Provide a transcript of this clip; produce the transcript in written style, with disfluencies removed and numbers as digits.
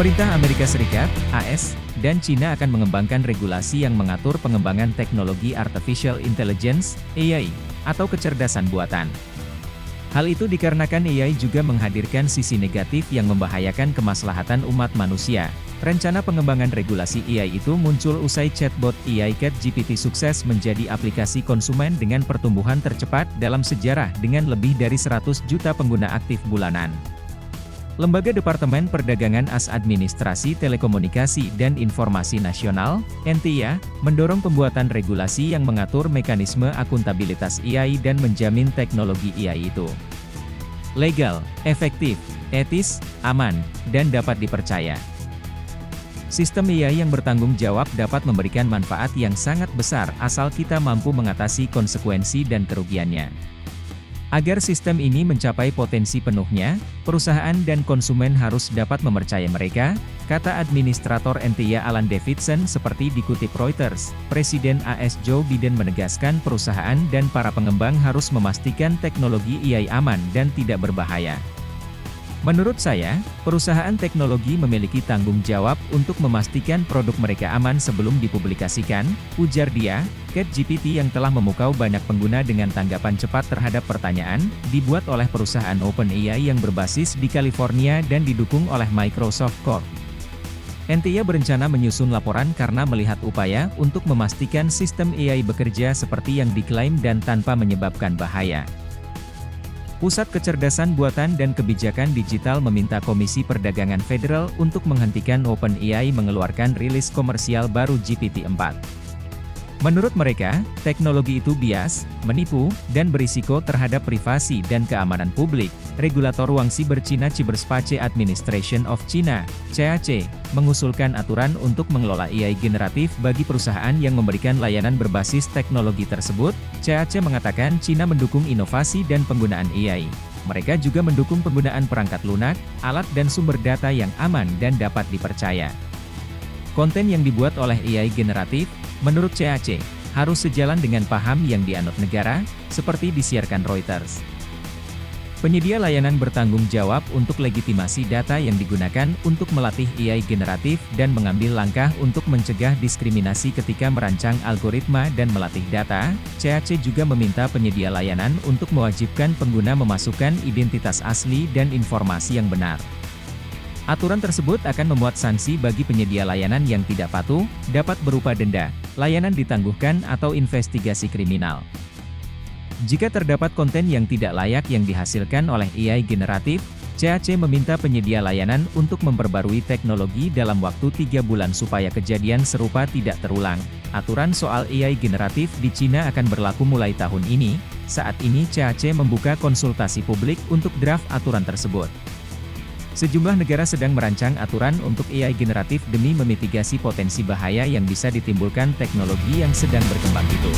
Pemerintah Amerika Serikat, AS, dan China akan mengembangkan regulasi yang mengatur pengembangan teknologi Artificial Intelligence, AI, atau kecerdasan buatan. Hal itu dikarenakan AI juga menghadirkan sisi negatif yang membahayakan kemaslahatan umat manusia. Rencana pengembangan regulasi AI itu muncul usai chatbot AI ChatGPT sukses menjadi aplikasi konsumen dengan pertumbuhan tercepat dalam sejarah dengan lebih dari 100 juta pengguna aktif bulanan. Lembaga Departemen Perdagangan As Administrasi Telekomunikasi dan Informasi Nasional, NTIA, mendorong pembuatan regulasi yang mengatur mekanisme akuntabilitas AI dan menjamin teknologi AI itu legal, efektif, etis, aman, dan dapat dipercaya. Sistem AI yang bertanggung jawab dapat memberikan manfaat yang sangat besar asal kita mampu mengatasi konsekuensi dan kerugiannya. Agar sistem ini mencapai potensi penuhnya, perusahaan dan konsumen harus dapat mempercayai mereka, kata administrator NTIA Alan Davidson seperti dikutip Reuters. Presiden AS Joe Biden menegaskan perusahaan dan para pengembang harus memastikan teknologi AI aman dan tidak berbahaya. Menurut saya, perusahaan teknologi memiliki tanggung jawab untuk memastikan produk mereka aman sebelum dipublikasikan, ujar dia. ChatGPT yang telah memukau banyak pengguna dengan tanggapan cepat terhadap pertanyaan, dibuat oleh perusahaan OpenAI yang berbasis di California dan didukung oleh Microsoft Corp. NTIA berencana menyusun laporan karena melihat upaya untuk memastikan sistem AI bekerja seperti yang diklaim dan tanpa menyebabkan bahaya. Pusat Kecerdasan Buatan dan Kebijakan Digital meminta Komisi Perdagangan Federal untuk menghentikan OpenAI mengeluarkan rilis komersial baru GPT-4. Menurut mereka, teknologi itu bias, menipu, dan berisiko terhadap privasi dan keamanan publik. Regulator ruang siber China Cyberspace Administration of China, CAC, mengusulkan aturan untuk mengelola AI generatif bagi perusahaan yang memberikan layanan berbasis teknologi tersebut. CAC mengatakan China mendukung inovasi dan penggunaan AI. Mereka juga mendukung penggunaan perangkat lunak, alat dan sumber data yang aman dan dapat dipercaya. Konten yang dibuat oleh AI generatif, menurut CAC, harus sejalan dengan paham yang dianut negara, seperti disiarkan Reuters. Penyedia layanan bertanggung jawab untuk legitimasi data yang digunakan untuk melatih AI generatif dan mengambil langkah untuk mencegah diskriminasi ketika merancang algoritma dan melatih data. CAC juga meminta penyedia layanan untuk mewajibkan pengguna memasukkan identitas asli dan informasi yang benar. Aturan tersebut akan memuat sanksi bagi penyedia layanan yang tidak patuh, dapat berupa denda, layanan ditangguhkan atau investigasi kriminal. Jika terdapat konten yang tidak layak yang dihasilkan oleh AI generatif, CAC meminta penyedia layanan untuk memperbarui teknologi dalam waktu 3 bulan supaya kejadian serupa tidak terulang. Aturan soal AI generatif di China akan berlaku mulai tahun ini. Saat ini CAC membuka konsultasi publik untuk draft aturan tersebut. Sejumlah negara sedang merancang aturan untuk AI generatif demi memitigasi potensi bahaya yang bisa ditimbulkan teknologi yang sedang berkembang itu.